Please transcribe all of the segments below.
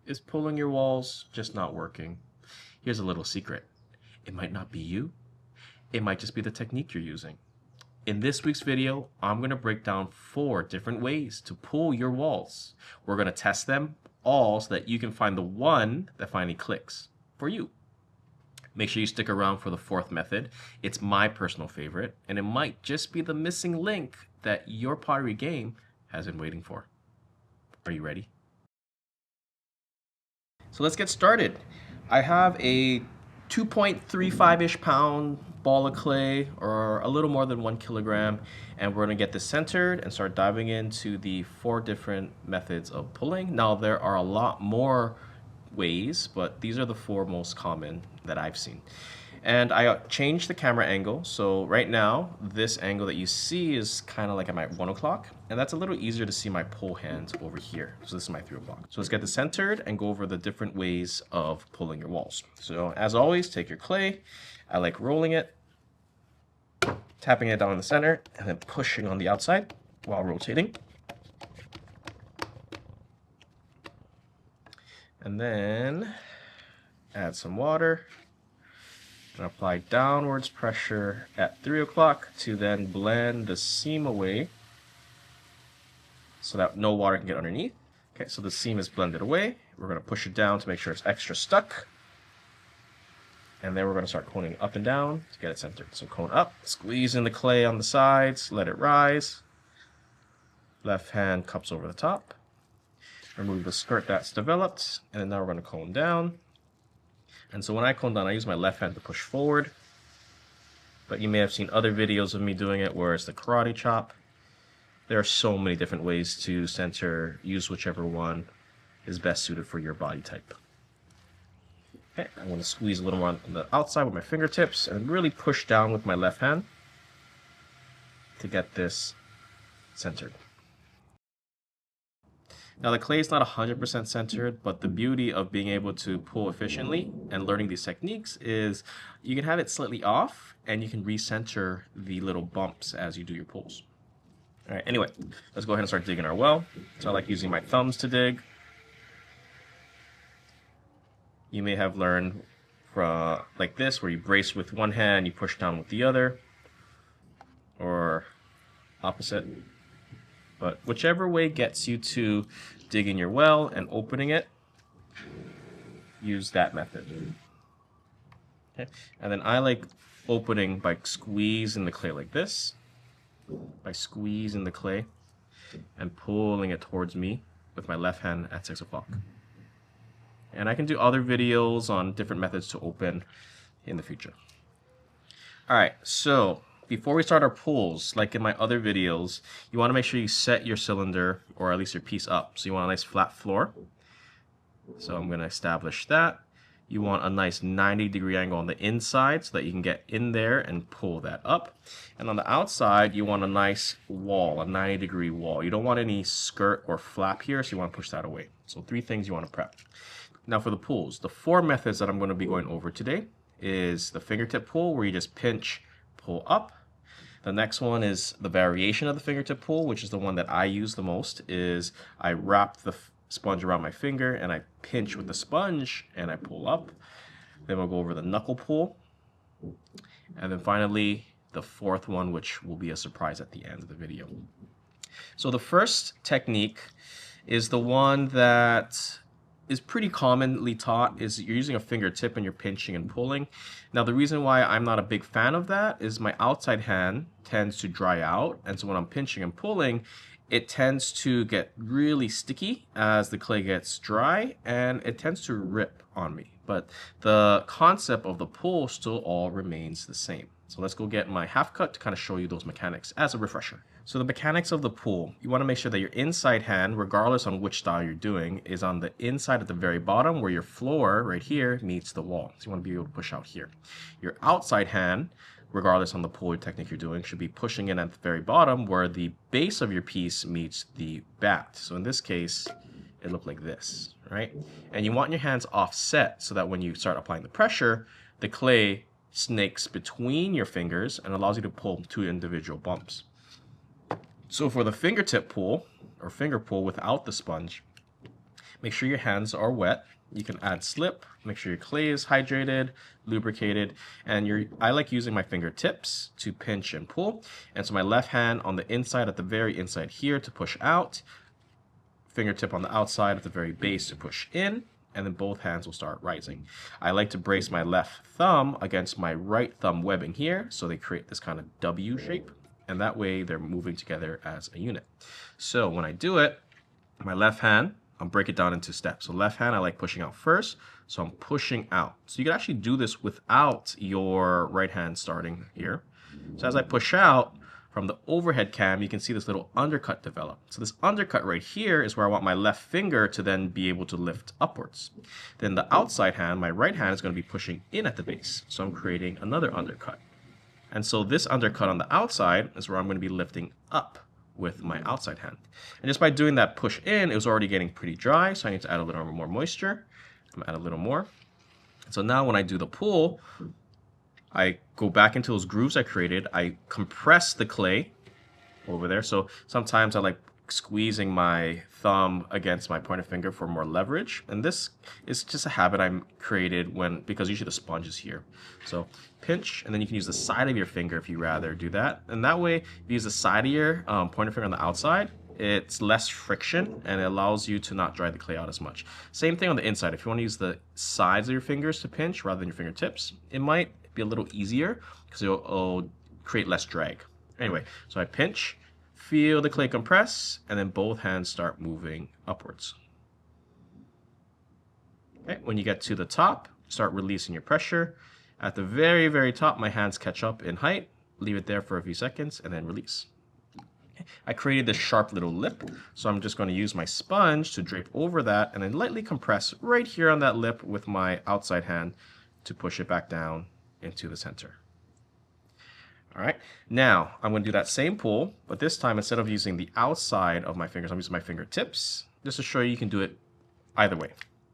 Is pulling your walls just not working? Here's a little secret. It might not be you. It might just be the technique you're using. In this week's video, I'm going to break down 4 different ways to pull your walls. We're going to test them all so that you can find the one that finally clicks for you. Make sure you stick around for the 4th method. It's my personal favorite, and it might just be the missing link that your pottery game has been waiting for. Are you ready? So let's get started. I have a 2.35-ish pound ball of clay, or a little more than 1 kilogram, and we're going to get this centered and start diving into the 4 different methods of pulling. Now there are a lot more ways, but these are the 4 most common that I've seen. And I changed the camera angle, so right now this angle that you see is kind of like I'm at 1 o'clock, and that's a little easier to see my pull hand over here. So this is my 3 o'clock. So let's get this centered and go over the different ways of pulling your walls. So as always, take your clay. I like rolling it, tapping it down in the center, and then pushing on the outside while rotating. And then add some water and apply downwards pressure at 3 o'clock to then blend the seam away so that no water can get underneath. Okay, so the seam is blended away. We're going to push it down to make sure it's extra stuck. And then we're going to start coning up and down to get it centered. So cone up, squeeze in the clay on the sides, let it rise. Left hand cups over the top. Remove the skirt that's developed, and then now we're going to cone down. And so when I cone down, I use my left hand to push forward. But you may have seen other videos of me doing it where it's the karate chop. There are so many different ways to center. Use whichever one is best suited for your body type. Okay, I'm going to squeeze a little more on the outside with my fingertips and really push down with my left hand to get this centered. Now the clay is not 100% centered, but the beauty of being able to pull efficiently and learning these techniques is you can have it slightly off and you can recenter the little bumps as you do your pulls. All right, anyway, let's go ahead and start digging our well. So I like using my thumbs to dig. You may have learned from like this, where you brace with one hand, you push down with the other, or opposite. But whichever way gets you to digging your well and opening it, use that method. Okay. And then I like opening by squeezing the clay like this, by squeezing the clay and pulling it towards me with my left hand at 6 o'clock. And I can do other videos on different methods to open in the future. All right, so before we start our pulls, like in my other videos, you want to make sure you set your cylinder, or at least your piece, up. So you want a nice flat floor. So I'm going to establish that. You want a nice 90-degree angle on the inside so that you can get in there and pull that up. And on the outside, you want a nice wall, a 90-degree wall. You don't want any skirt or flap here, so you want to push that away. So 3 things you want to prep. Now for the pulls, the 4 methods that I'm going to be going over today is the fingertip pull, where you just pinch, pull up. The next one is the variation of the fingertip pull, which is the one that I use the most, is I wrap the sponge around my finger and I pinch with the sponge and I pull up. Then we'll go over the knuckle pull. And then finally, the 4th one, which will be a surprise at the end of the video. So the first technique is the one that is pretty commonly taught, is you're using a fingertip and you're pinching and pulling. Now the reason why I'm not a big fan of that is my outside hand tends to dry out, and so when I'm pinching and pulling, it tends to get really sticky as the clay gets dry, and it tends to rip on me. But the concept of the pull still all remains the same. So let's go get my half cut to kind of show you those mechanics as a refresher. So the mechanics of the pull, you want to make sure that your inside hand, regardless on which style you're doing, is on the inside at the very bottom where your floor right here meets the wall. So you want to be able to push out here. Your outside hand, regardless on the pull technique you're doing, should be pushing in at the very bottom where the base of your piece meets the bat. So in this case, it looked like this, right? And you want your hands offset so that when you start applying the pressure, the clay snakes between your fingers and allows you to pull 2 individual bumps. So for the fingertip pull, or finger pull without the sponge, Make sure your hands are wet. You can add slip, make sure your clay is hydrated, lubricated, and I like using my fingertips to pinch and pull. And so my left hand on the inside, at the very inside here to push out, fingertip on the outside at the very base to push in, and then both hands will start rising. I like to brace my left thumb against my right thumb webbing here, so they create this kind of W shape, and that way they're moving together as a unit. So when I do it, my left hand, I'll break it down into steps. So left hand, I like pushing out first, so I'm pushing out. So you can actually do this without your right hand starting here. So as I push out, from the overhead cam, you can see this little undercut develop. So this undercut right here is where I want my left finger to then be able to lift upwards. Then the outside hand, my right hand, is going to be pushing in at the base. So I'm creating another undercut. And so this undercut on the outside is where I'm going to be lifting up with my outside hand. And just by doing that push in, it was already getting pretty dry, so I need to add a little more moisture. I'm going to add a little more. So now when I do the pull, I go back into those grooves I created. I compress the clay over there. So sometimes I like squeezing my thumb against my pointer finger for more leverage. And this is just a habit I created because usually the sponge is here. So pinch, and then you can use the side of your finger if you rather do that. And that way, if you use the side of your pointer finger on the outside, it's less friction and it allows you to not dry the clay out as much. Same thing on the inside. If you want to use the sides of your fingers to pinch rather than your fingertips, it might be a little easier because it'll create less drag. Anyway, so I pinch, feel the clay compress, and then both hands start moving upwards. Okay, when you get to the top, start releasing your pressure. At the very, very top, my hands catch up in height. Leave it there for a few seconds and then release. Okay. I created this sharp little lip, so I'm just going to use my sponge to drape over that and then lightly compress right here on that lip with my outside hand to push it back down into the center. All right, now I'm going to do that same pull, but this time instead of using the outside of my fingers, I'm using my fingertips just to show you can do it either way.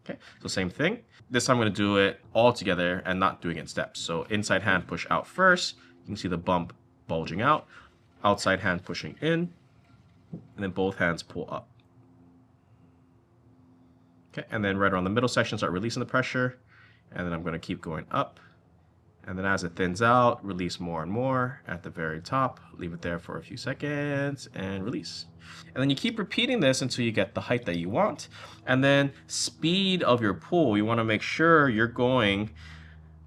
Okay, so same thing. This time I'm going to do it all together and not doing it in steps. So inside hand push out first. You can see the bump bulging out. Outside hand pushing in, and then both hands pull up. Okay, and then right around the middle section, start releasing the pressure, and then I'm going to keep going up. And then as it thins out, release more and more at the very top. Leave it there for a few seconds and release. And then you keep repeating this until you get the height that you want. And then speed of your pull, you want to make sure you're going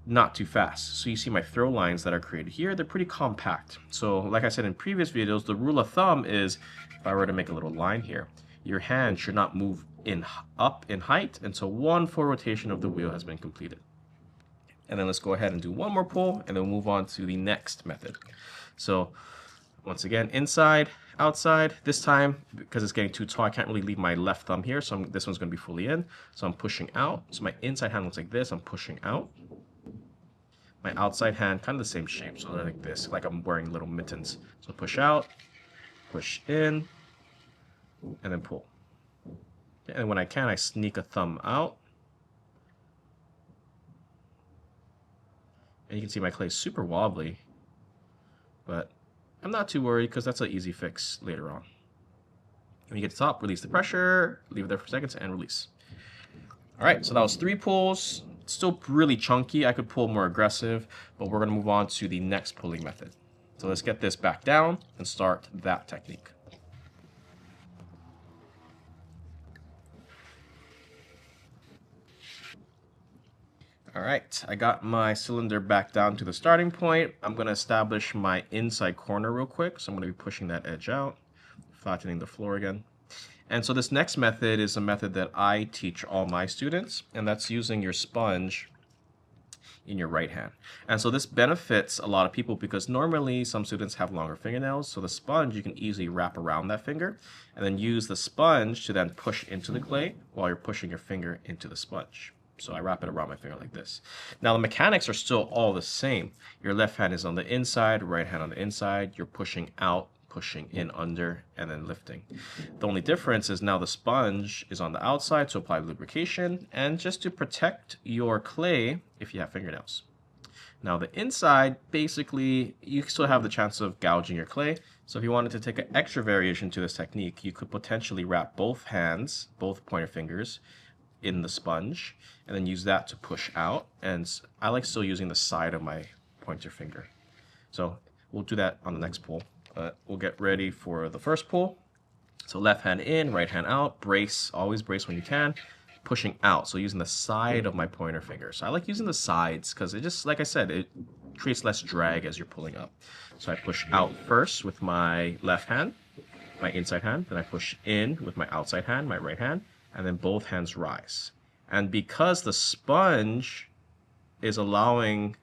not too fast. So you see my throw lines that are created here, they're pretty compact. So like I said in previous videos, the rule of thumb is, if I were to make a little line here, your hand should not move up in height until one full rotation of the wheel has been completed. And then let's go ahead and do one more pull, and then we'll move on to the next method. So once again, inside, outside. This time, because it's getting too tall, I can't really leave my left thumb here, so this one's going to be fully in. So I'm pushing out. So my inside hand looks like this. I'm pushing out. My outside hand, kind of the same shape, so like this, like I'm wearing little mittens. So push out, push in, and then pull. And when I can, I sneak a thumb out. And you can see my clay is super wobbly, but I'm not too worried because that's an easy fix later on. When you get to the top, release the pressure, leave it there for seconds, and release. All right, so that was 3 pulls. It's still really chunky. I could pull more aggressive, but we're gonna move on to the next pulling method. So let's get this back down and start that technique. All right, I got my cylinder back down to the starting point. I'm going to establish my inside corner real quick. So I'm going to be pushing that edge out, flattening the floor again. And so this next method is a method that I teach all my students, and that's using your sponge in your right hand. And so this benefits a lot of people because normally some students have longer fingernails, so the sponge you can easily wrap around that finger and then use the sponge to then push into the clay while you're pushing your finger into the sponge. So I wrap it around my finger like this. Now the mechanics are still all the same. Your left hand is on the inside, right hand on the inside. You're pushing out, pushing in under, and then lifting. The only difference is now the sponge is on the outside to apply lubrication and just to protect your clay if you have fingernails. Now the inside, basically, you still have the chance of gouging your clay. So if you wanted to take an extra variation to this technique, you could potentially wrap both hands, both pointer fingers, in the sponge, and then use that to push out. And I like still using the side of my pointer finger. So we'll do that on the next pull. We'll get ready for the first pull. So left hand in, right hand out, brace, always brace when you can, pushing out. So using the side of my pointer finger. So I like using the sides because it just, like I said, it creates less drag as you're pulling up. So I push out first with my left hand, my inside hand, then I push in with my outside hand, my right hand, and then both hands rise. And because the sponge is allowing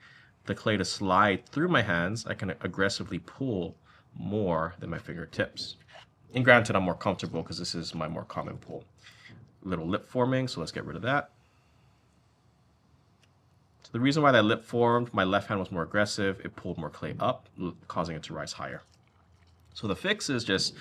the clay to slide through my hands, I can aggressively pull more than my fingertips. And granted, I'm more comfortable because this is my more common pull. Little lip forming, so let's get rid of that. So the reason why that lip formed, my left hand was more aggressive, it pulled more clay up, causing it to rise higher. So the fix is just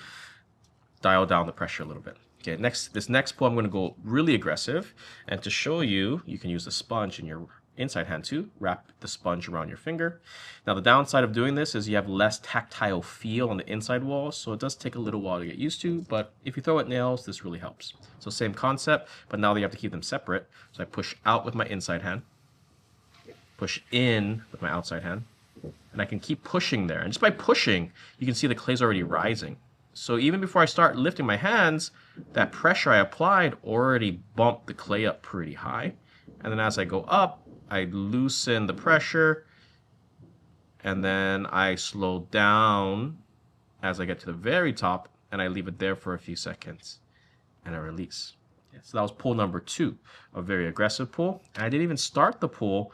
dial down the pressure a little bit. Okay, this next pull I'm going to go really aggressive, and to show you, you can use the sponge in your inside hand too. Wrap the sponge around your finger. Now the downside of doing this is you have less tactile feel on the inside wall, so it does take a little while to get used to, but if you throw at nails, this really helps. So same concept, but now you have to keep them separate. So I push out with my inside hand, push in with my outside hand, and I can keep pushing there. And just by pushing, you can see the clay's already rising. So even before I start lifting my hands, that pressure I applied already bumped the clay up pretty high. And then as I go up, I loosen the pressure, and then I slow down as I get to the very top, and I leave it there for a few seconds, and I release. So that was pull number 2, a very aggressive pull. And I didn't even start the pull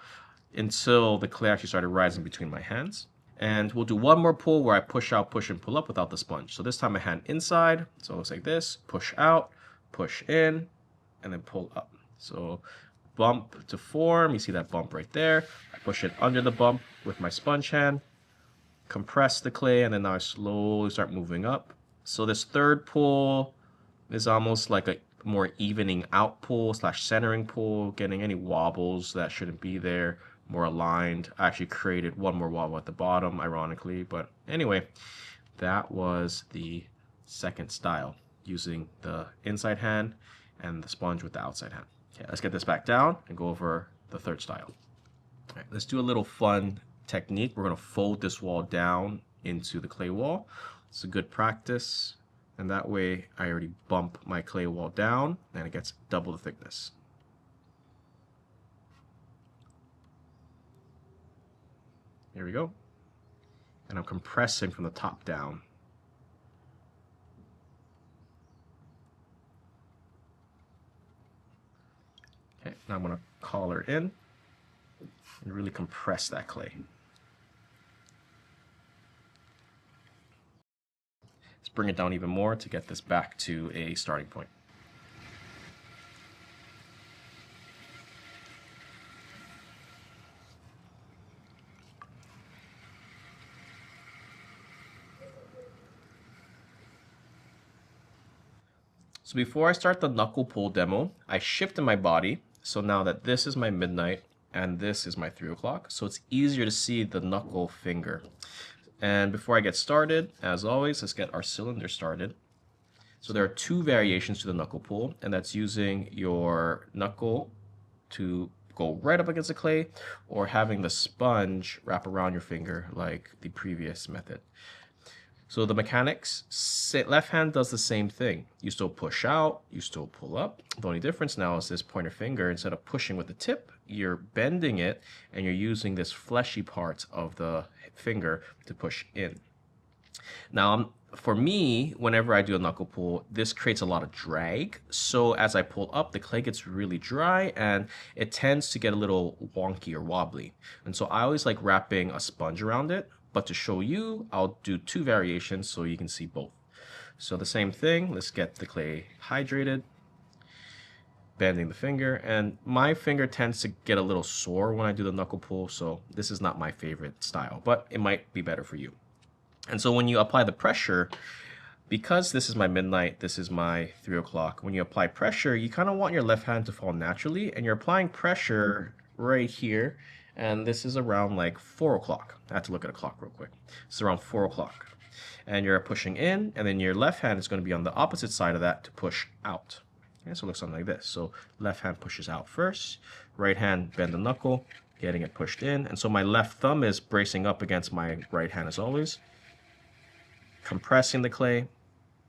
until the clay actually started rising between my hands. And we'll do one more pull where I push out, push and pull up without the sponge. So this time my hand inside, so it looks like this, push out, push in, and then pull up. So bump to form, you see that bump right there. I push it under the bump with my sponge hand, compress the clay, and then now I slowly start moving up. So this third pull is almost like a more evening out pull / centering pull, getting any wobbles that shouldn't be there, more aligned. I actually created one more wobble at the bottom, ironically, but anyway, that was the second style, using the inside hand and the sponge with the outside hand. Okay, let's get this back down and go over the third style. All right, let's do a little fun technique. We're going to fold this wall down into the clay wall. It's a good practice, and that way I already bump my clay wall down and it gets double the thickness. Here we go. And I'm compressing from the top down. Okay, now I'm going to collar in and really compress that clay. Let's bring it down even more to get this back to a starting point. So before I start the knuckle pull demo, I shifted my body. So now that this is my midnight and this is my 3 o'clock, so it's easier to see the knuckle finger. And before I get started, as always, let's get our cylinder started. So there are 2 variations to the knuckle pull, and that's using your knuckle to go right up against the clay, or having the sponge wrap around your finger like the previous method. So the mechanics, left hand does the same thing. You still push out, you still pull up. The only difference now is this pointer finger, instead of pushing with the tip, you're bending it and you're using this fleshy part of the finger to push in. Now, for me, whenever I do a knuckle pull, this creates a lot of drag. So as I pull up, the clay gets really dry and it tends to get a little wonky or wobbly. And so I always like wrapping a sponge around it. But to show you, I'll do 2 variations so you can see both. So the same thing, let's get the clay hydrated, bending the finger, and my finger tends to get a little sore when I do the knuckle pull, so this is not my favorite style, but it might be better for you. And so when you apply the pressure, because this is my midnight, this is my 3 o'clock, when you apply pressure, you kind of want your left hand to fall naturally, and you're applying pressure right here. And this is around like 4 o'clock. I have to look at a clock real quick. It's around 4 o'clock. And you're pushing in, and then your left hand is going to be on the opposite side of that to push out. Okay, so it looks something like this. So left hand pushes out first, right hand bend the knuckle, getting it pushed in. And so my left thumb is bracing up against my right hand as always, compressing the clay,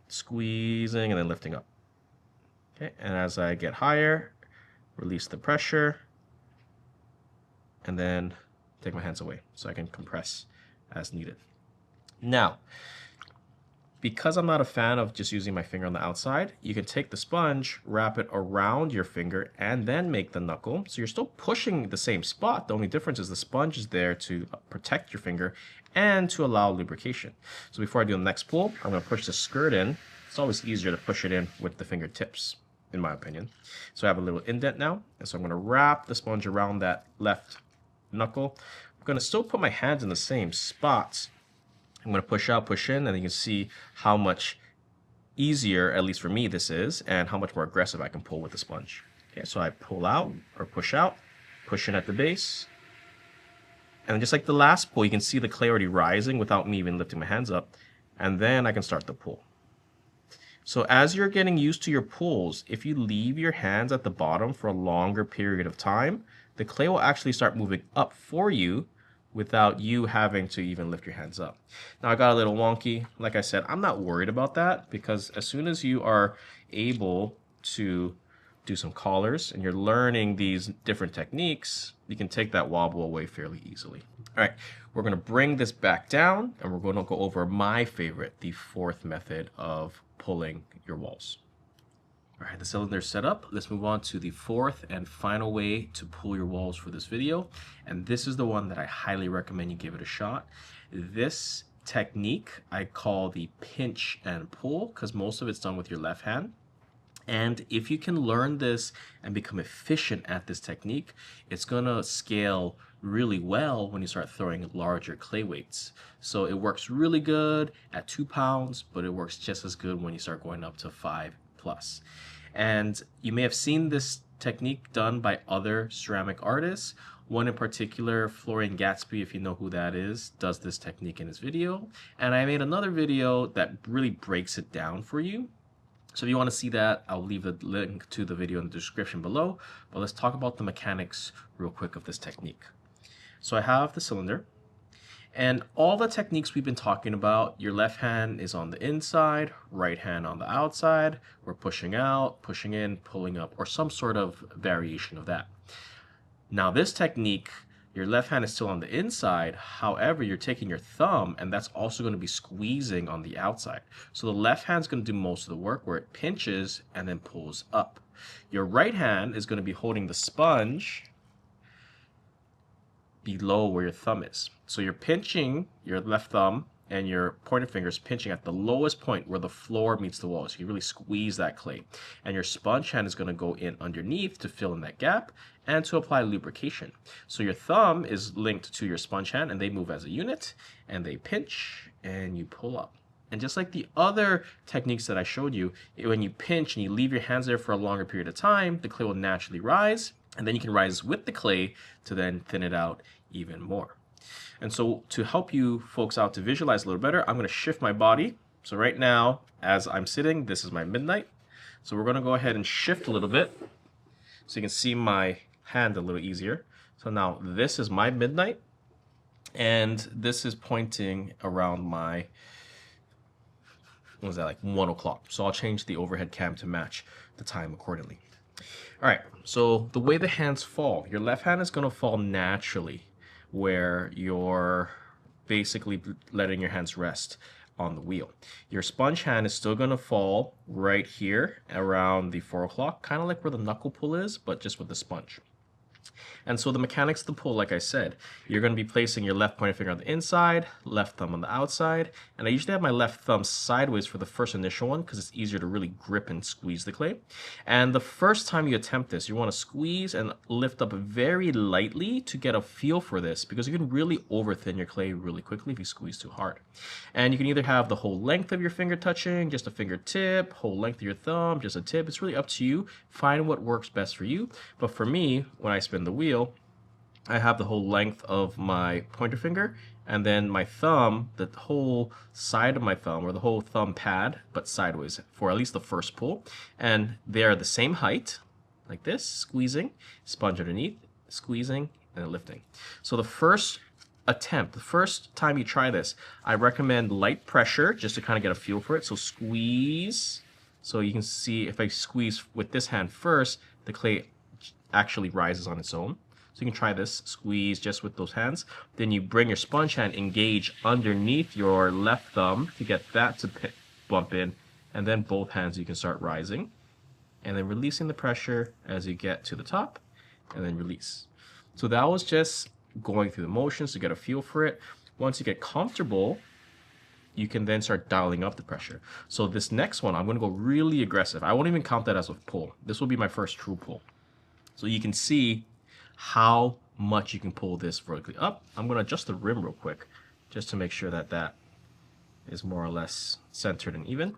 squeezing, and then lifting up. Okay, and as I get higher, release the pressure, and then take my hands away so I can compress as needed. Now, because I'm not a fan of just using my finger on the outside, you can take the sponge, wrap it around your finger, and then make the knuckle. So you're still pushing the same spot. The only difference is the sponge is there to protect your finger and to allow lubrication. So before I do the next pull, I'm going to push the skirt in. It's always easier to push it in with the fingertips, in my opinion. So I have a little indent now, and so I'm going to wrap the sponge around that left knuckle. I'm going to still put my hands in the same spots. I'm going to push out, push in, and you can see how much easier, at least for me, this is, and how much more aggressive I can pull with the sponge. Okay, so I pull out or push out, push in at the base, and just like the last pull, you can see the clay already rising without me even lifting my hands up, and then I can start the pull. So as you're getting used to your pulls, if you leave your hands at the bottom for a longer period of time, the clay will actually start moving up for you without you having to even lift your hands up. Now I got a little wonky. Like I said, I'm not worried about that because as soon as you are able to do some collars and you're learning these different techniques, you can take that wobble away fairly easily. All right, we're gonna bring this back down and we're gonna go over my favorite, the fourth method of pulling your walls. All right, the cylinder's set up. Let's move on to the fourth and final way to pull your walls for this video. And this is the one that I highly recommend you give it a shot. This technique I call the pinch and pull because most of it's done with your left hand. And if you can learn this and become efficient at this technique, it's gonna scale really well when you start throwing larger clay weights. So it works really good at 2 pounds, but it works just as good when you start going up to 5+. And you may have seen this technique done by other ceramic artists. One in particular, Florian Gatsby, if you know who that is, does this technique in his video. And I made another video that really breaks it down for you. So if you want to see that, I'll leave the link to the video in the description below. But let's talk about the mechanics real quick of this technique. So I have the cylinder. And all the techniques we've been talking about, your left hand is on the inside, right hand on the outside. We're pushing out, pushing in, pulling up, or some sort of variation of that. Now this technique, your left hand is still on the inside. However, you're taking your thumb, and that's also going to be squeezing on the outside. So the left hand's going to do most of the work where it pinches and then pulls up. Your right hand is going to be holding the sponge below where your thumb is. So you're pinching your left thumb and your pointer finger is pinching at the lowest point where the floor meets the wall. So you really squeeze that clay. And your sponge hand is going to go in underneath to fill in that gap and to apply lubrication. So your thumb is linked to your sponge hand and they move as a unit and they pinch and you pull up. And just like the other techniques that I showed you, when you pinch and you leave your hands there for a longer period of time, the clay will naturally rise. And then you can rise with the clay to then thin it out even more. And so to help you folks out to visualize a little better, I'm going to shift my body. So right now, as I'm sitting, this is my midnight. So we're going to go ahead and shift a little bit so you can see my hand a little easier. So now this is my midnight, and this is pointing around my, what was that, like 1 o'clock. So I'll change the overhead cam to match the time accordingly. All right, so the way the hands fall, your left hand is going to fall naturally where you're basically letting your hands rest on the wheel. Your sponge hand is still going to fall right here around the 4 o'clock, kind of like where the knuckle pull is, but just with the sponge. And so the mechanics of the pull, like I said, you're going to be placing your left pointer finger on the inside, left thumb on the outside. And I usually have my left thumb sideways for the first initial one because it's easier to really grip and squeeze the clay. And the first time you attempt this, you want to squeeze and lift up very lightly to get a feel for this because you can really over thin your clay really quickly if you squeeze too hard. And you can either have the whole length of your finger touching, just a fingertip, whole length of your thumb, just a tip. It's really up to you. Find what works best for you. But for me, when I spin the wheel, I have the whole length of my pointer finger, and then my thumb, the whole side of my thumb, or the whole thumb pad, but sideways for at least the first pull. And they are the same height, like this, squeezing, sponge underneath, squeezing, and then lifting. So the first attempt, the first time you try this, I recommend light pressure just to kind of get a feel for it. So squeeze. So you can see if I squeeze with this hand first, the clay actually rises on its own. So you can try this, squeeze just with those hands. Then you bring your sponge hand, engage underneath your left thumb to get that to bump in. And then both hands you can start rising. And then releasing the pressure as you get to the top, and then release. So that was just going through the motions to get a feel for it. Once you get comfortable, you can then start dialing up the pressure. So this next one, I'm gonna go really aggressive. I won't even count that as a pull. This will be my first true pull. So you can see how much you can pull this vertically up. I'm gonna adjust the rim real quick, just to make sure that that is more or less centered and even.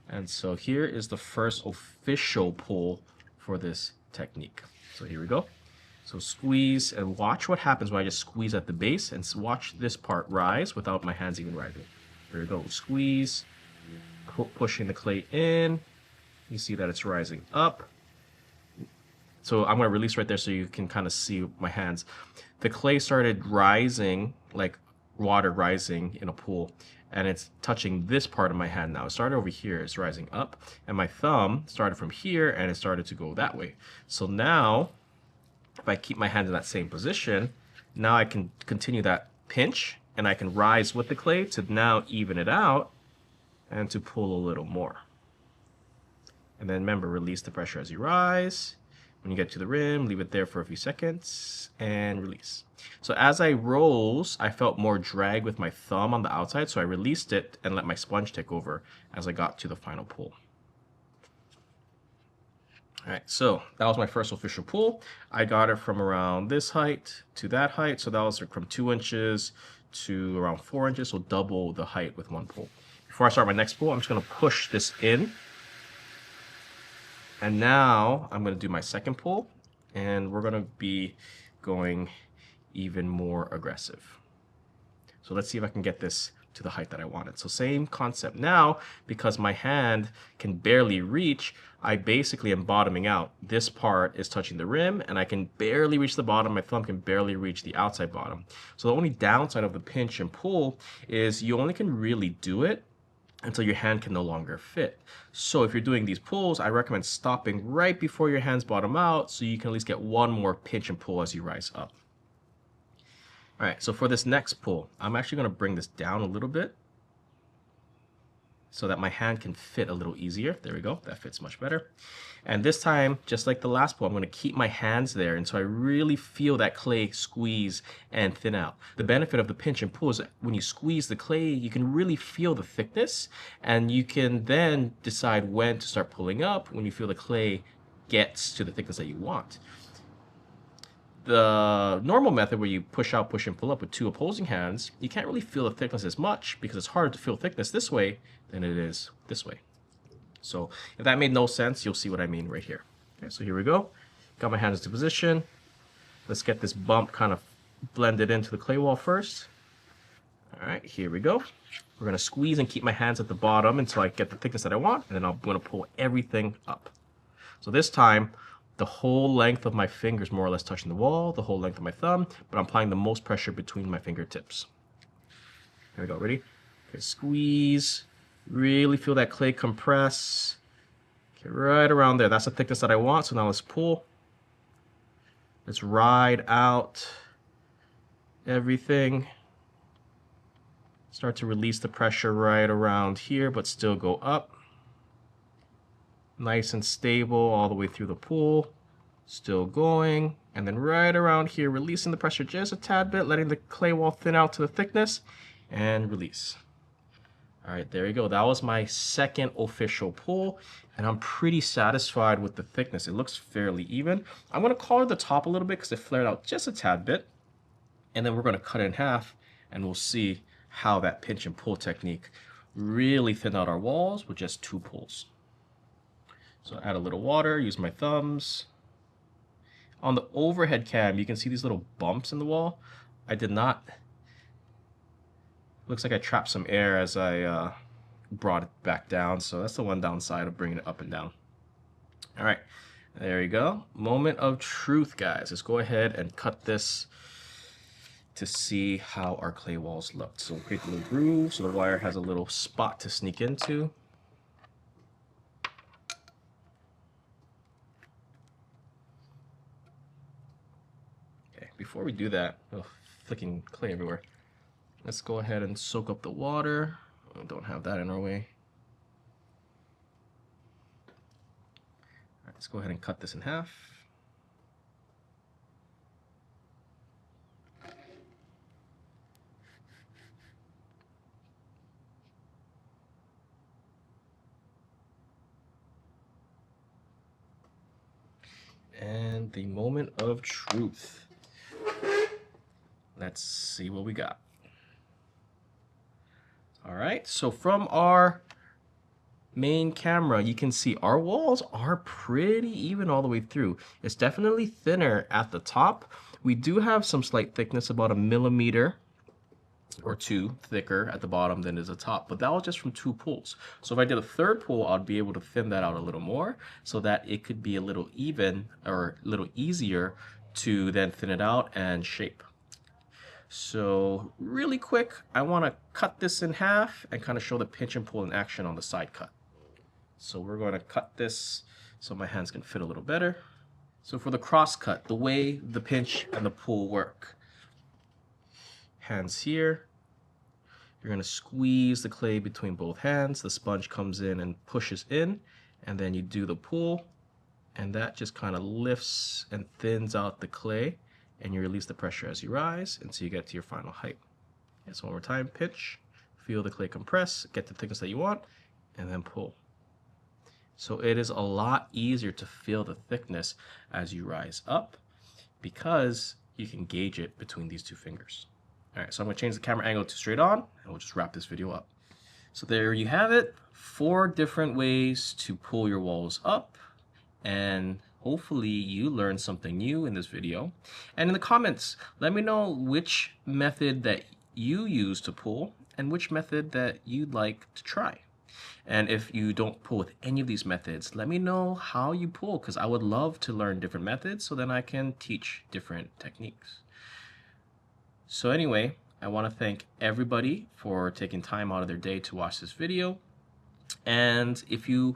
And so here is the first official pull for this technique. So here we go. So squeeze, and watch what happens when I just squeeze at the base, and watch this part rise without my hands even rising. There we go, squeeze, pushing the clay in. You see that it's rising up. So I'm gonna release right there so you can kind of see my hands. The clay started rising, like water rising in a pool, and it's touching this part of my hand now. It started over here, it's rising up, and my thumb started from here and it started to go that way. So now, if I keep my hand in that same position, now I can continue that pinch and I can rise with the clay to now even it out and to pull a little more. And then remember, release the pressure as you rise. When you get to the rim, leave it there for a few seconds and release. So as I rose, I felt more drag with my thumb on the outside, so I released it and let my sponge take over as I got to the final pull. All right, so that was my first official pull. I got it from around this height to that height. So that was from 2 inches to around 4 inches, so double the height with one pull. Before I start my next pull, I'm just gonna push this in. And now I'm gonna do my second pull, and we're gonna be going even more aggressive. So let's see if I can get this to the height that I wanted. So same concept. Now, because my hand can barely reach, I basically am bottoming out. This part is touching the rim, and I can barely reach the bottom. My thumb can barely reach the outside bottom. So the only downside of the pinch and pull is you only can really do it until your hand can no longer fit. So if you're doing these pulls, I recommend stopping right before your hands bottom out so you can at least get one more pinch and pull as you rise up. All right, so for this next pull, I'm actually gonna bring this down a little bit so that my hand can fit a little easier. There we go, that fits much better. And this time, just like the last pull, I'm gonna keep my hands there, and so I really feel that clay squeeze and thin out. The benefit of the pinch and pull is that when you squeeze the clay, you can really feel the thickness, and you can then decide when to start pulling up when you feel the clay gets to the thickness that you want. The normal method where you push out, push and pull up with 2 opposing hands, you can't really feel the thickness as much because it's harder to feel thickness this way than it is this way. So if that made no sense, you'll see what I mean right here. Okay, so here we go. Got my hands into position. Let's get this bump kind of blended into the clay wall first. All right, here we go. We're gonna squeeze and keep my hands at the bottom until I get the thickness that I want, and then I'm gonna pull everything up. So this time, the whole length of my fingers more or less touching the wall, the whole length of my thumb, but I'm applying the most pressure between my fingertips. Here we go, ready? Okay, squeeze, really feel that clay compress. Okay, right around there, that's the thickness that I want, so now let's pull. Let's ride out everything. Start to release the pressure right around here, but still go up. Nice and stable all the way through the pool. Still going. And then right around here, releasing the pressure just a tad bit, letting the clay wall thin out to the thickness, and release. All right, there you go. That was my second official pull, and I'm pretty satisfied with the thickness. It looks fairly even. I'm gonna color the top a little bit because it flared out just a tad bit. And then we're gonna cut it in half, and we'll see how that pinch and pull technique really thinned out our walls with just 2 pulls. So add a little water, use my thumbs. On the overhead cam, you can see these little bumps in the wall. I did not, looks like I trapped some air as I brought it back down. So that's the one downside of bringing it up and down. All right, there you go. Moment of truth, guys. Let's go ahead and cut this to see how our clay walls look. So we'll create a little groove so the wire has a little spot to sneak into. Okay, before we do that, oh, flicking clay everywhere. Let's go ahead and soak up the water. Oh, don't have that in our way. All right, let's go ahead and cut this in half. And the moment of truth. Let's see what we got. All right, so from our main camera, you can see our walls are pretty even all the way through. It's definitely thinner at the top. We do have some slight thickness, about 1 millimeter or 2 thicker at the bottom than is the top, but that was just from 2 pulls. So if I did a third pull, I'd be able to thin that out a little more so that it could be a little even or a little easier to then thin it out and shape. So really quick, I want to cut this in half and kind of show the pinch and pull in action on the side cut. So we're going to cut this so my hands can fit a little better. So for the cross cut, the way the pinch and the pull work. Hands here. You're going to squeeze the clay between both hands. The sponge comes in and pushes in, and then you do the pull, and that just kind of lifts and thins out the clay, and you release the pressure as you rise until you get to your final height. And so one more time, pinch, feel the clay compress, get the thickness that you want, and then pull. So it is a lot easier to feel the thickness as you rise up because you can gauge it between these 2 fingers. All right, so I'm gonna change the camera angle to straight on, and we'll just wrap this video up. So there you have it, 4 different ways to pull your walls up, and hopefully you learned something new in this video. And in the comments, let me know which method that you use to pull and which method that you'd like to try. And if you don't pull with any of these methods, let me know how you pull, because I would love to learn different methods so then I can teach different techniques. So anyway, I want to thank everybody for taking time out of their day to watch this video. And if you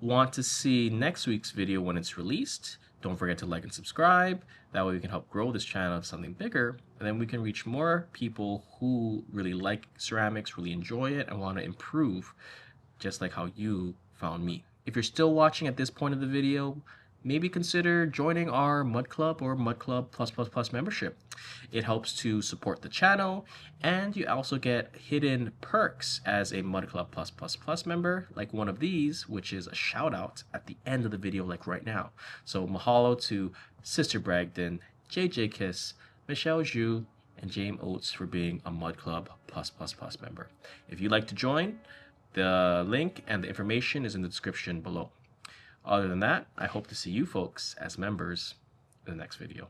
want to see next week's video when it's released, don't forget to like and subscribe. That way we can help grow this channel to something bigger, and then we can reach more people who really like ceramics, really enjoy it, and want to improve, just like how you found me. If you're still watching at this point of the video, maybe consider joining our Mud Club or Mud Club +++ membership. It helps to support the channel, and you also get hidden perks as a Mud Club +++ member, like one of these, which is a shout out at the end of the video, like right now. So mahalo to Sister Bragdon, JJ Kiss, Michelle Zhu, and James Oates for being a Mud Club +++ member. If you'd like to join, the link and the information is in the description below. Other than that, I hope to see you folks as members in the next video.